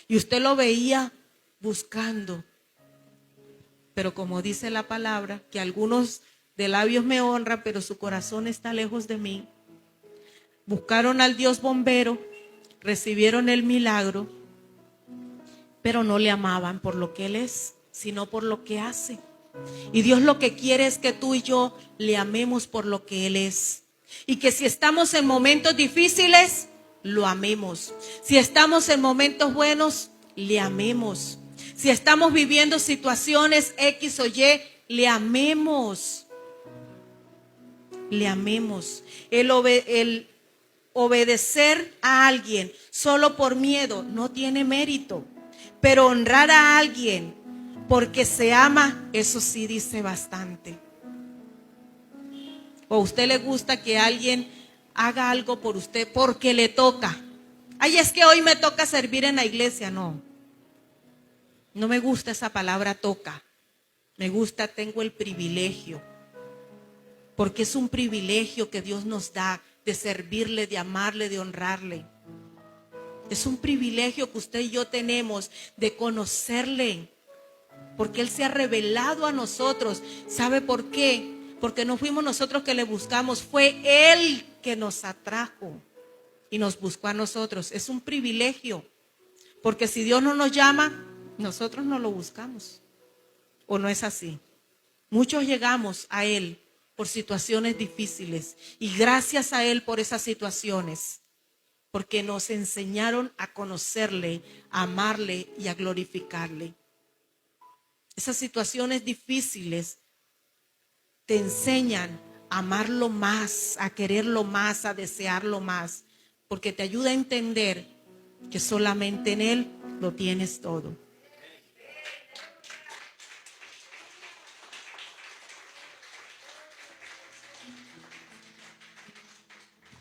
Y usted lo veía buscando. Pero como dice la palabra, que algunos de labios me honran, pero su corazón está lejos de mí. Buscaron al Dios bombero, recibieron el milagro, pero no le amaban por lo que Él es, sino por lo que hace. Y Dios lo que quiere es que tú y yo le amemos por lo que Él es. Y que si estamos en momentos difíciles, lo amemos. Si estamos en momentos buenos, le amemos. Si estamos viviendo situaciones X o Y, le amemos. Le amemos. El obedecer a alguien solo por miedo no tiene mérito. Pero honrar a alguien porque se ama, eso sí dice bastante. ¿O a usted le gusta que alguien haga algo por usted porque le toca? Ay, es que hoy me toca servir en la iglesia. No me gusta esa palabra toca. Me gusta, tengo el privilegio. Porque es un privilegio que Dios nos da de servirle, de amarle, de honrarle. Es un privilegio que usted y yo tenemos de conocerle. Porque Él se ha revelado a nosotros. ¿Sabe por qué? Porque no fuimos nosotros que le buscamos. Fue Él que nos atrajo y nos buscó a nosotros. Es un privilegio. Porque si Dios no nos llama, nosotros no lo buscamos. ¿O no es así? Muchos llegamos a Él por situaciones difíciles. Y gracias a Él por esas situaciones. Porque nos enseñaron a conocerle, a amarle y a glorificarle. Esas situaciones difíciles te enseñan a amarlo más, a quererlo más, a desearlo más. Porque te ayuda a entender que solamente en Él lo tienes todo.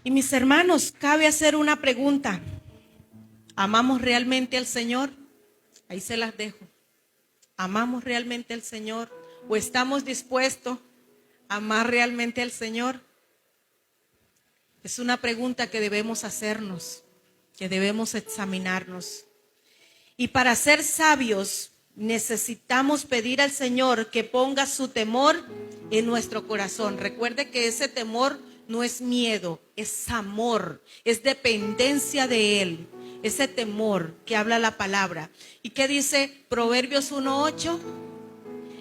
Y mis hermanos, cabe hacer una pregunta. ¿Amamos realmente al Señor? Ahí se las dejo. ¿Amamos realmente al Señor? ¿O estamos dispuestos a amar realmente al Señor? Es una pregunta que debemos hacernos, que debemos examinarnos. Y para ser sabios, necesitamos pedir al Señor que ponga su temor en nuestro corazón. Recuerde que ese temor no es miedo, es amor, es dependencia de Él. Ese temor que habla la palabra. ¿Y qué dice Proverbios 1:8?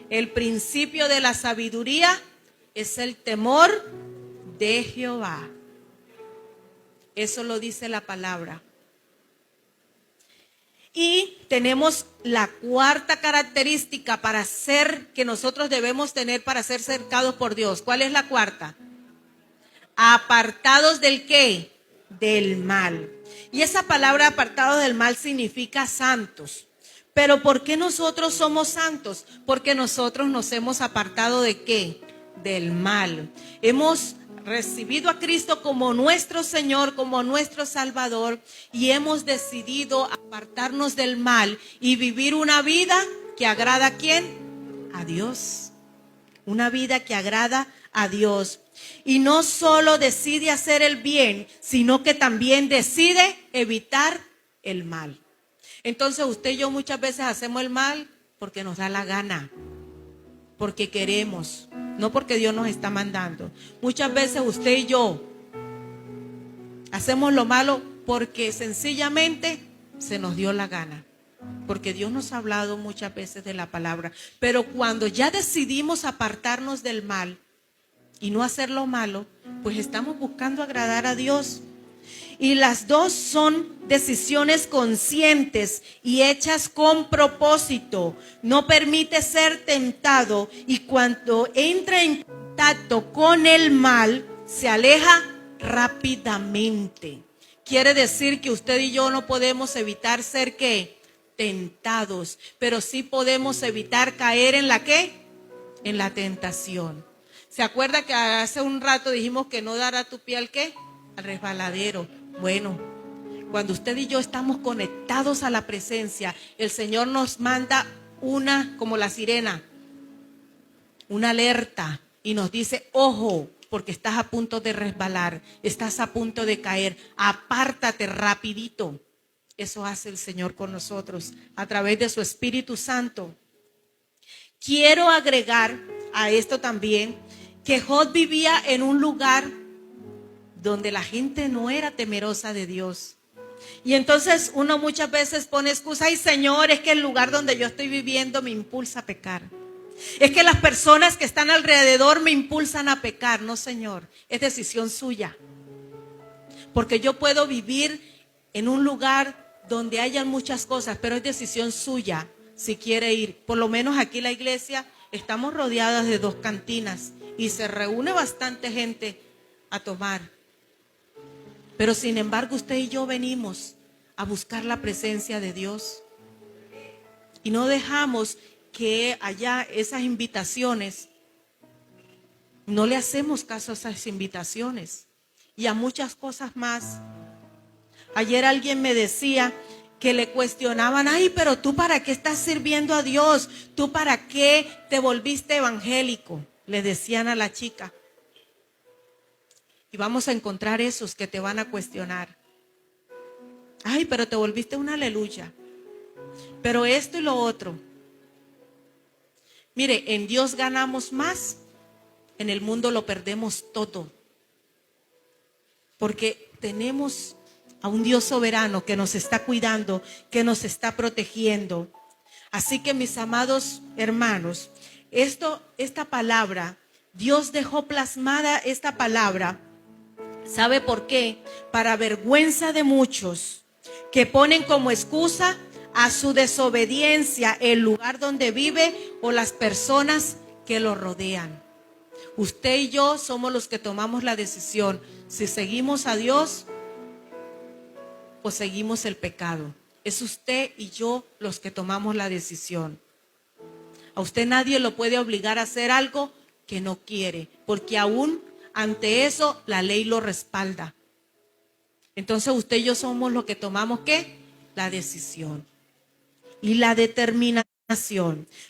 El principio de la sabiduría es el temor de Jehová. Eso lo dice la palabra. Y tenemos la cuarta característica para ser, que nosotros debemos tener para ser cercados por Dios. ¿Cuál es la cuarta? Apartados del ¿qué? Del mal. Y esa palabra apartado del mal significa santos. Pero ¿por qué nosotros somos santos? Porque nosotros nos hemos apartado ¿de qué? Del mal. Hemos recibido a Cristo como nuestro Señor, como nuestro Salvador, y hemos decidido apartarnos del mal y vivir una vida que agrada ¿a quién? A Dios. Una vida que agrada a Dios. Y no solo decide hacer el bien, sino que también decide evitar el mal. Entonces usted y yo muchas veces hacemos el mal porque nos da la gana, porque queremos, no porque Dios nos está mandando. Muchas veces usted y yo hacemos lo malo porque sencillamente se nos dio la gana. Porque Dios nos ha hablado muchas veces de la palabra. Pero cuando ya decidimos apartarnos del mal y no hacer lo malo, pues estamos buscando agradar a Dios. Y las dos son decisiones conscientes y hechas con propósito. No permite ser tentado, y cuando entra en contacto con el mal, se aleja rápidamente. Quiere decir que usted y yo no podemos evitar ser ¿qué? Tentados, pero sí podemos evitar caer en la ¿qué? En la tentación. ¿Se acuerda que hace un rato dijimos que no dará tu pie al qué? Al resbaladero. Bueno, cuando usted y yo estamos conectados a la presencia, el Señor nos manda una, como la sirena, una alerta, y nos dice, ojo, porque estás a punto de resbalar, estás a punto de caer. Apártate rapidito. Eso hace el Señor con nosotros a través de su Espíritu Santo. Quiero agregar a esto también que Job vivía en un lugar donde la gente no era temerosa de Dios. Y entonces uno muchas veces pone excusa: ay, Señor, es que el lugar donde yo estoy viviendo me impulsa a pecar. Es que las personas que están alrededor me impulsan a pecar. No, Señor, es decisión suya. Porque yo puedo vivir en un lugar donde hayan muchas cosas, pero es decisión suya si quiere ir. Por lo menos aquí la iglesia estamos rodeadas de 2 cantinas y se reúne bastante gente a tomar. Pero sin embargo usted y yo venimos a buscar la presencia de Dios. Y no dejamos que haya esas invitaciones. No le hacemos caso a esas invitaciones. Y a muchas cosas más. Ayer alguien me decía que le cuestionaban: ay, pero tú ¿para qué estás sirviendo a Dios? ¿Tú para qué te volviste evangélico? Le decían a la chica. Y vamos a encontrar esos que te van a cuestionar. Ay, pero te volviste una aleluya. Pero esto y lo otro. Mire, en Dios ganamos más, en el mundo lo perdemos todo. Porque tenemos a un Dios soberano que nos está cuidando, que nos está protegiendo. Así que, mis amados hermanos, esta palabra, Dios dejó plasmada esta palabra. ¿Sabe por qué? Para vergüenza de muchos que ponen como excusa a su desobediencia el lugar donde vive o las personas que lo rodean. Usted y yo somos los que tomamos la decisión si seguimos a Dios o seguimos el pecado. Es usted y yo los que tomamos la decisión. A usted nadie lo puede obligar a hacer algo que no quiere, porque aún ante eso la ley lo respalda. Entonces usted y yo somos los que tomamos ¿qué? La decisión y la determinación.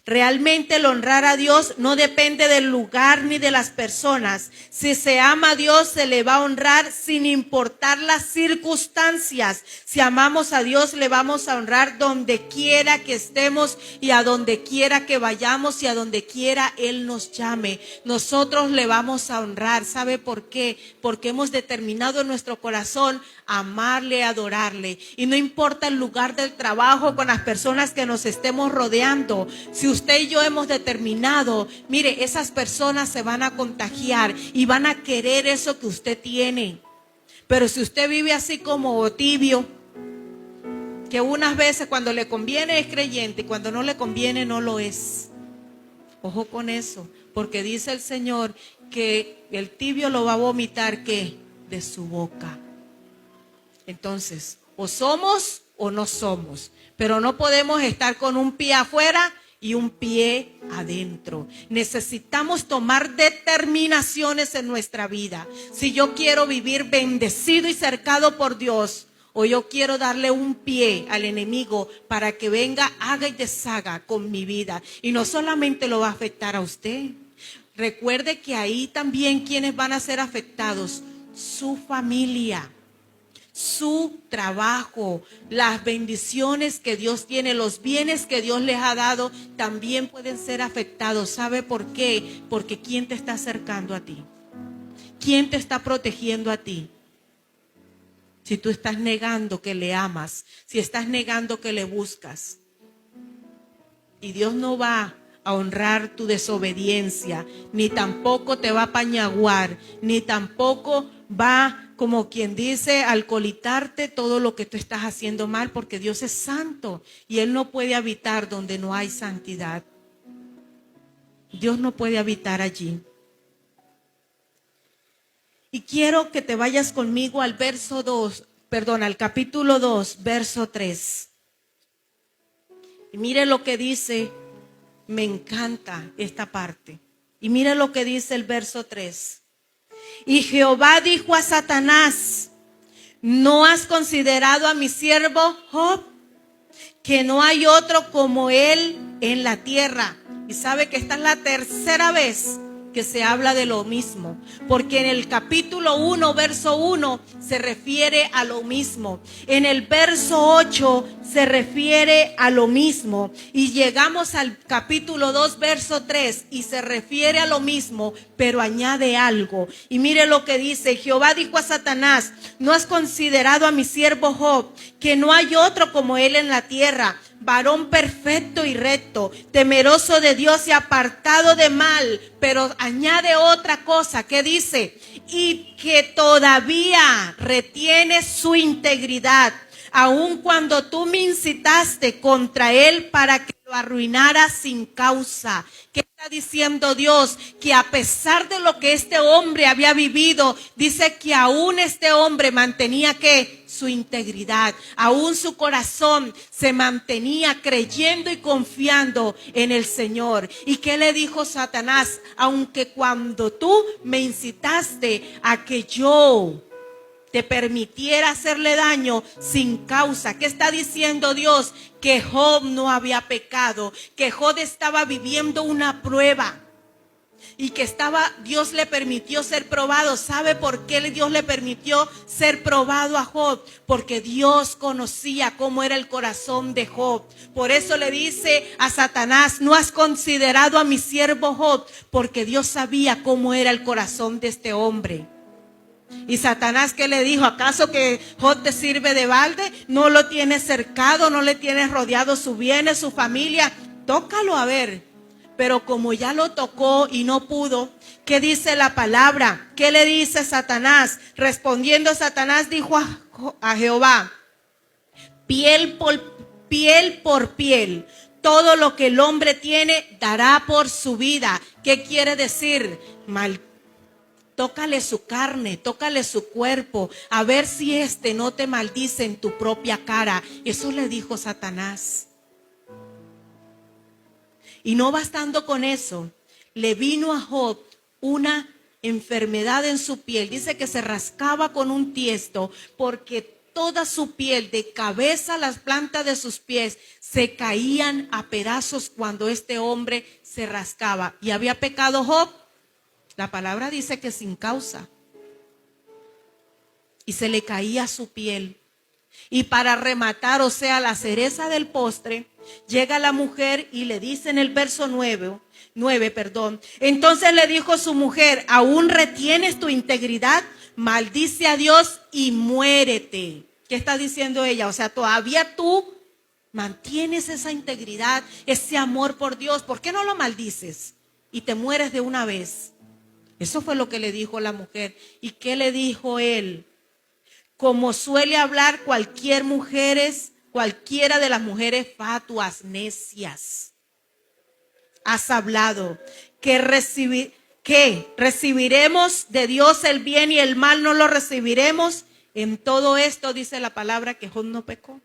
Realmente el honrar a Dios no depende del lugar ni de las personas. Si se ama a Dios, se le va a honrar sin importar las circunstancias. Si amamos a Dios, le vamos a honrar donde quiera que estemos y a donde quiera que vayamos y a donde quiera Él nos llame. Nosotros le vamos a honrar. ¿Sabe por qué? Porque hemos determinado en nuestro corazón amarle, adorarle. Y no importa el lugar del trabajo, con las personas que nos estemos rodeando. Si usted y yo hemos determinado, mire, esas personas se van a contagiar y van a querer eso que usted tiene. Pero si usted vive así como tibio, que unas veces cuando le conviene es creyente y cuando no le conviene no lo es. Ojo con eso, porque dice el Señor que el tibio lo va a vomitar ¿qué? De su boca. Entonces, o somos o no somos. Pero no podemos estar con un pie afuera y un pie adentro. Necesitamos tomar determinaciones en nuestra vida. Si yo quiero vivir bendecido y cercado por Dios, o yo quiero darle un pie al enemigo para que venga, haga y deshaga con mi vida. Y no solamente lo va a afectar a usted. Recuerde que ahí también quienes van a ser afectados, su familia, su trabajo, las bendiciones que Dios tiene, los bienes que Dios les ha dado, también pueden ser afectados. ¿Sabe por qué? Porque ¿quién te está acercando a ti? ¿Quién te está protegiendo a ti? Si tú estás negando que le amas, si estás negando que le buscas. Y Dios no va a honrar tu desobediencia, ni tampoco te va a pañaguar, ni tampoco va, como quien dice, a alcoholizarte todo lo que tú estás haciendo mal, porque Dios es santo y Él no puede habitar donde no hay santidad. Dios no puede habitar allí. Y quiero que te vayas conmigo al al capítulo 2, verso 3. Y mire lo que dice, me encanta esta parte. Y mire lo que dice el verso 3. Y Jehová dijo a Satanás: ¿no has considerado a mi siervo Job? Que no hay otro como él en la tierra. Y sabe que esta es la tercera vez que se habla de lo mismo, porque en el capítulo 1, verso 1, se refiere a lo mismo. En el verso 8 se refiere a lo mismo. Y llegamos al capítulo 2, verso 3, y se refiere a lo mismo, pero añade algo. Y mire lo que dice: Jehová dijo a Satanás: ¿no has considerado a mi siervo Job, que no hay otro como él en la tierra, varón perfecto y recto, temeroso de Dios y apartado de mal? Pero añade otra cosa, que dice: y que todavía retiene su integridad, aun cuando tú me incitaste contra él para que lo arruinara sin causa. ¿Qué está diciendo Dios? Que a pesar de lo que este hombre había vivido, dice que aún este hombre mantenía ¿qué? Su integridad. Aún su corazón se mantenía creyendo y confiando en el Señor. ¿Y qué le dijo Satanás? Aunque cuando tú me incitaste a que yo te permitiera hacerle daño sin causa. ¿Qué está diciendo Dios? Que Job no había pecado, que Job estaba viviendo una prueba y que Dios le permitió ser probado. ¿Sabe por qué Dios le permitió ser probado a Job? Porque Dios conocía cómo era el corazón de Job. Por eso le dice a Satanás: ¿no has considerado a mi siervo Job? Porque Dios sabía cómo era el corazón de este hombre. Y Satanás, ¿qué le dijo? ¿Acaso que Job te sirve de balde? ¿No lo tienes cercado? ¿No le tienes rodeado sus bienes, su familia? Tócalo a ver. Pero como ya lo tocó y no pudo, ¿qué dice la palabra? ¿Qué le dice Satanás? Respondiendo Satanás dijo a Jehová: piel por piel, todo lo que el hombre tiene dará por su vida. ¿Qué quiere decir? Tócale su carne, tócale su cuerpo, a ver si no te maldice en tu propia cara. Eso le dijo Satanás. Y no bastando con eso, le vino a Job una enfermedad en su piel. Dice que se rascaba con un tiesto, porque toda su piel, de cabeza a las plantas de sus pies, se caían a pedazos cuando este hombre se rascaba. ¿Y había pecado Job? La palabra dice que sin causa. Y se le caía su piel. Y para rematar, o sea, la cereza del postre, llega la mujer y le dice en el verso 9, entonces le dijo su mujer: ¿aún retienes tu integridad? Maldice a Dios y muérete. ¿Qué está diciendo ella? O sea, todavía tú mantienes esa integridad, ese amor por Dios. ¿Por qué no lo maldices y te mueres de una vez? Eso fue lo que le dijo la mujer. ¿Y qué le dijo él? Como suele hablar cualquiera de las mujeres fatuas, necias. Has hablado que recibiremos de Dios el bien y el mal no lo recibiremos. En todo esto dice la palabra que Job no pecó.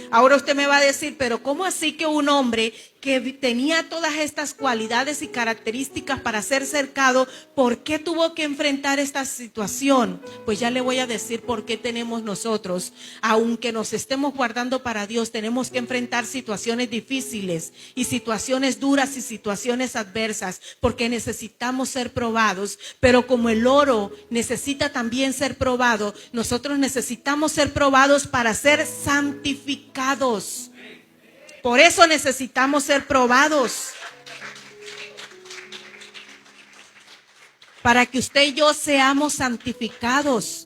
Ahora usted me va a decir: pero ¿cómo así que un hombre que tenía todas estas cualidades y características para ser cercado, por qué tuvo que enfrentar esta situación? Pues ya le voy a decir por qué tenemos nosotros, aunque nos estemos guardando para Dios, tenemos que enfrentar situaciones difíciles y situaciones duras y situaciones adversas, porque necesitamos ser probados. Pero como el oro necesita también ser probado, nosotros necesitamos ser probados para ser santificados. Por eso necesitamos ser probados. Para que usted y yo seamos santificados.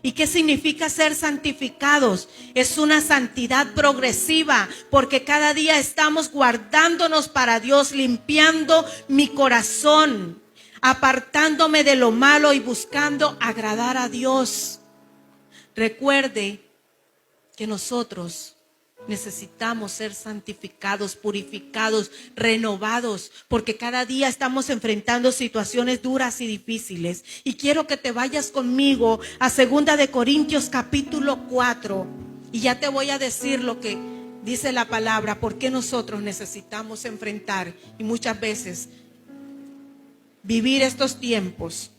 ¿Y qué significa ser santificados? Es una santidad progresiva, porque cada día estamos guardándonos para Dios, limpiando mi corazón, apartándome de lo malo y buscando agradar a Dios. Recuerde que nosotros necesitamos ser santificados, purificados, renovados, porque cada día estamos enfrentando situaciones duras y difíciles. Y quiero que te vayas conmigo a 2 de Corintios capítulo 4. Y ya te voy a decir lo que dice la palabra, por qué nosotros necesitamos enfrentar y muchas veces vivir estos tiempos.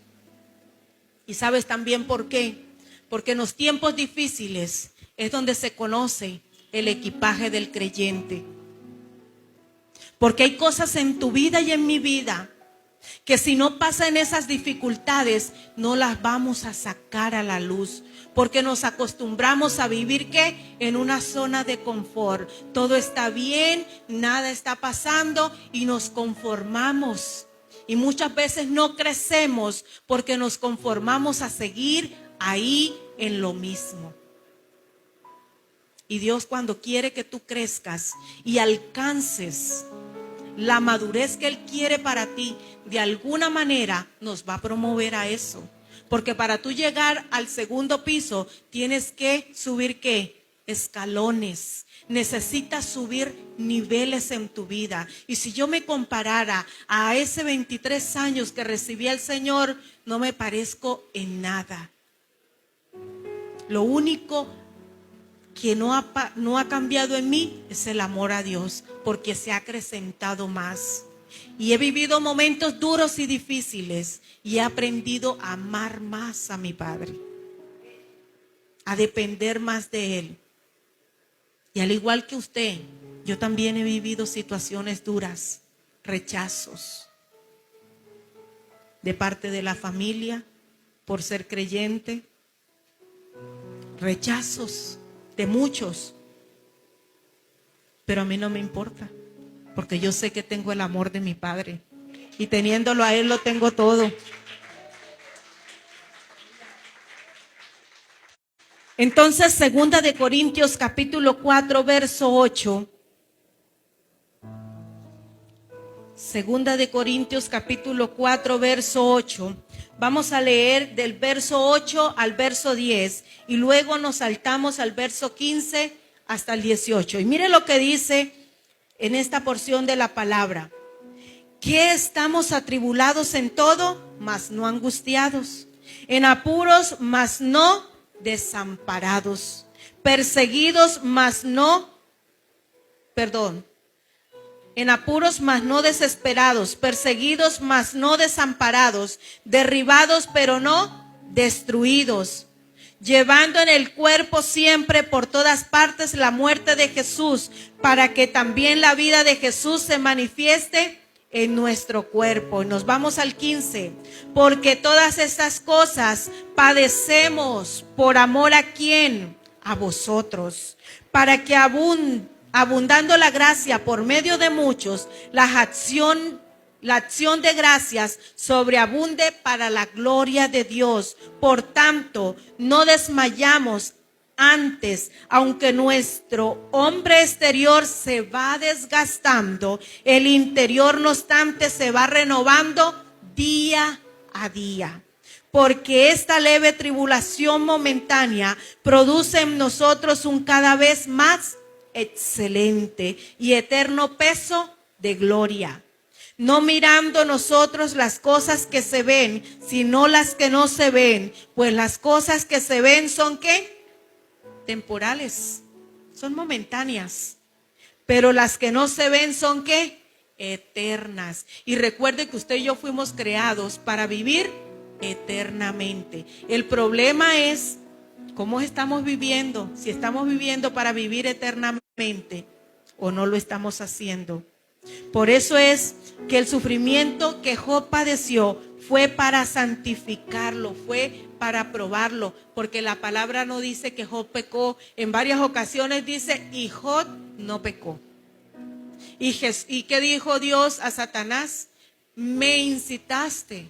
Y sabes también por qué. Porque en los tiempos difíciles es donde se conoce el equipaje del creyente. Porque hay cosas en tu vida y en mi vida que si no pasan esas dificultades, no las vamos a sacar a la luz. Porque nos acostumbramos a vivir, ¿qué? En una zona de confort. Todo está bien, nada está pasando y nos conformamos. Y muchas veces no crecemos porque nos conformamos a seguir ahí en lo mismo. Y Dios, cuando quiere que tú crezcas y alcances la madurez que Él quiere para ti, de alguna manera nos va a promover a eso. Porque para tú llegar al segundo piso, tienes que subir, ¿qué? Escalones. Necesitas subir niveles en tu vida. Y si yo me comparara a ese 23 años que recibí al Señor, no me parezco en nada. Lo único que no ha cambiado en mí es el amor a Dios, porque se ha acrecentado más. Y he vivido momentos duros y difíciles y he aprendido a amar más a mi Padre, a depender más de Él. Y al igual que usted, yo también he vivido situaciones duras, rechazos de parte de la familia por ser creyente, rechazos de muchos, pero a mí no me importa, porque yo sé que tengo el amor de mi Padre y teniéndolo a Él lo tengo todo. Entonces, 2 de Corintios capítulo 4, verso 8. 2 de Corintios capítulo 4, verso 8. Vamos a leer del verso 8 al verso 10 y luego nos saltamos al verso 15 hasta el 18. Y mire lo que dice en esta porción de la palabra. Que estamos atribulados en todo, mas no angustiados. En apuros, mas no desamparados. Perseguidos, mas no, en apuros, mas no desesperados. Perseguidos, mas no desamparados. Derribados, pero no destruidos. Llevando en el cuerpo siempre por todas partes la muerte de Jesús, para que también la vida de Jesús se manifieste en nuestro cuerpo. Y nos vamos al 15. Porque todas estas cosas padecemos por amor a ¿quién? A vosotros. Para que abundando la gracia por medio de muchos, la acción de gracias sobreabunde para la gloria de Dios. Por tanto, no desmayamos. Antes, aunque nuestro hombre exterior se va desgastando, el interior no obstante se va renovando día a día. Porque esta leve tribulación momentánea produce en nosotros un cada vez más excelente y eterno peso de gloria. No mirando nosotros las cosas que se ven, sino las que no se ven. Pues las cosas que se ven son ¿qué? Temporales, son momentáneas. Pero las que no se ven son ¿qué? Eternas. Y recuerde que usted y yo fuimos creados para vivir eternamente. El problema es cómo estamos viviendo, si estamos viviendo para vivir eternamente o no lo estamos haciendo. Por eso es que el sufrimiento que Job padeció fue para santificarlo, fue para probarlo, porque la palabra no dice que Job pecó. En varias ocasiones dice, y Job no pecó. ¿Y qué dijo Dios a Satanás? Me incitaste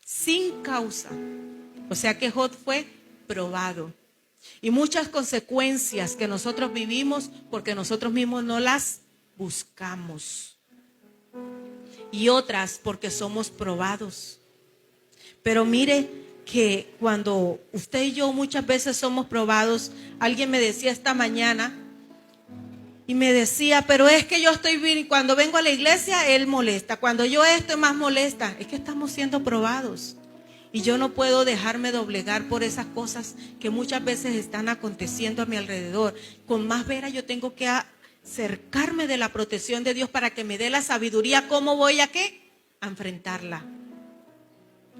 sin causa. O sea que Job fue probado. Y muchas consecuencias que nosotros vivimos porque nosotros mismos no las buscamos. Y otras porque somos probados. Pero mire que cuando usted y yo muchas veces somos probados, alguien me decía esta mañana y me decía, pero es que yo estoy bien, cuando vengo a la iglesia él molesta, cuando yo estoy más molesta. Es que estamos siendo probados. Y yo no puedo dejarme doblegar por esas cosas que muchas veces están aconteciendo a mi alrededor. Con más vera yo tengo que acercarme de la protección de Dios para que me dé la sabiduría. ¿Cómo voy a qué? A enfrentarla.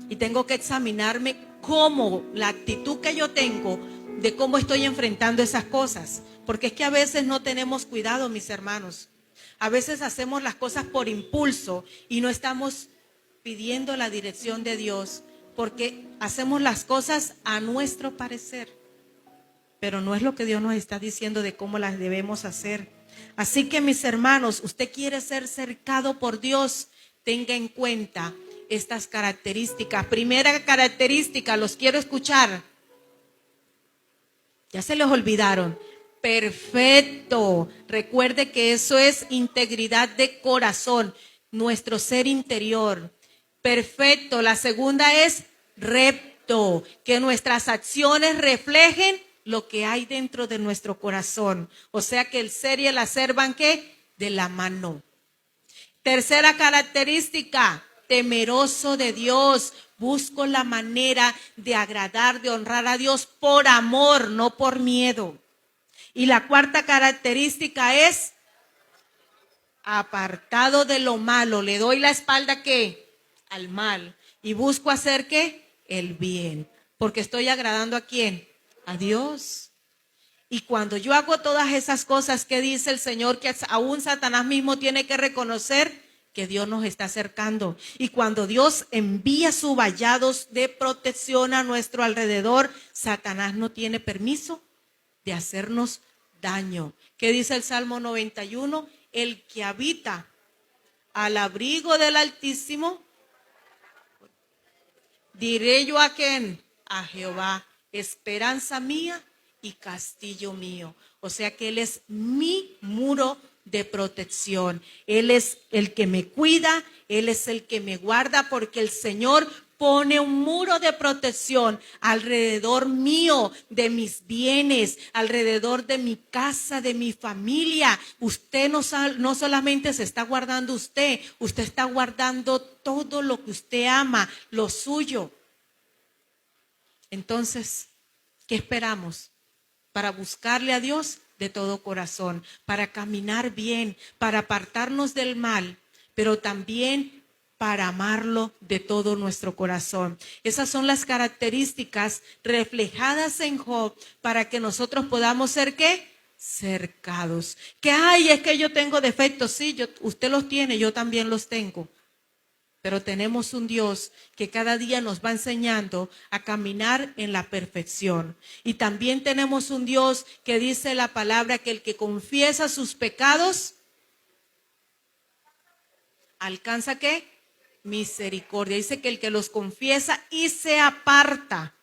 Y tengo que examinarme cómo, la actitud que yo tengo de cómo estoy enfrentando esas cosas. Porque es que a veces no tenemos cuidado, mis hermanos. A veces hacemos las cosas por impulso y no estamos pidiendo la dirección de Dios, porque hacemos las cosas a nuestro parecer, pero no es lo que Dios nos está diciendo de cómo las debemos hacer. Así que, mis hermanos, usted quiere ser cercado por Dios, tenga en cuenta estas características. Primera característica, los quiero escuchar. Ya se les olvidaron. Perfecto. Recuerde que eso es integridad de corazón, nuestro ser interior. Perfecto. La segunda es recto, que nuestras acciones reflejen lo que hay dentro de nuestro corazón. O sea que el ser y el hacer van ¿qué? De la mano. Tercera característica, temeroso de Dios. Busco la manera de agradar, de honrar a Dios por amor, no por miedo. Y la cuarta característica es apartado de lo malo. Le doy la espalda ¿qué? Al mal. Y busco hacer ¿qué? El bien. Porque estoy agradando ¿a quién? A Dios. Y cuando yo hago todas esas cosas, ¿qué dice el Señor? Que aún Satanás mismo tiene que reconocer que Dios nos está acercando. Y cuando Dios envía sus vallados de protección a nuestro alrededor, Satanás no tiene permiso de hacernos daño. ¿Qué dice el Salmo 91? El que habita al abrigo del Altísimo, diré yo ¿a quién? A Jehová, esperanza mía y castillo mío. O sea que Él es mi muro de protección. Él es el que me cuida, Él es el que me guarda, porque el Señor pone un muro de protección alrededor mío, de mis bienes, alrededor de mi casa, de mi familia. Usted no solamente se está guardando usted está guardando todo lo que usted ama, lo suyo. Entonces, ¿qué esperamos? Para buscarle a Dios de todo corazón, para caminar bien, para apartarnos del mal, pero también para amarlo de todo nuestro corazón. Esas son las características reflejadas en Job para que nosotros podamos ser ¿qué? Cercados. Que ay, es que yo tengo defectos. Sí, usted los tiene, yo también los tengo. Pero tenemos un Dios que cada día nos va enseñando a caminar en la perfección. Y también tenemos un Dios que dice la palabra que el que confiesa sus pecados, ¿alcanza qué? Misericordia. Dice que el que los confiesa y se aparta.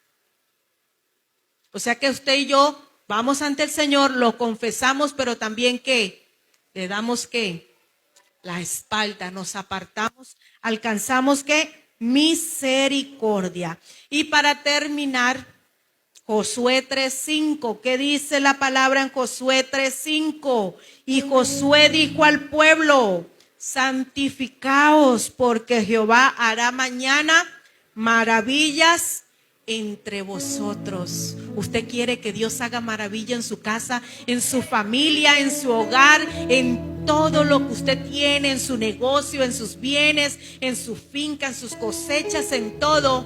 O sea que usted y yo vamos ante el Señor, lo confesamos, pero también ¿qué? Le damos ¿qué? La espalda, nos apartamos, alcanzamos ¿qué? Misericordia. Y para terminar, Josué 3:5, ¿qué dice la palabra en Josué 3:5? Y Josué dijo al pueblo: santificaos, porque Jehová hará mañana maravillas entre vosotros. Usted quiere que Dios haga maravilla en su casa, en su familia, en su hogar, en todo lo que usted tiene, en su negocio, en sus bienes, en su finca, en sus cosechas, en todo.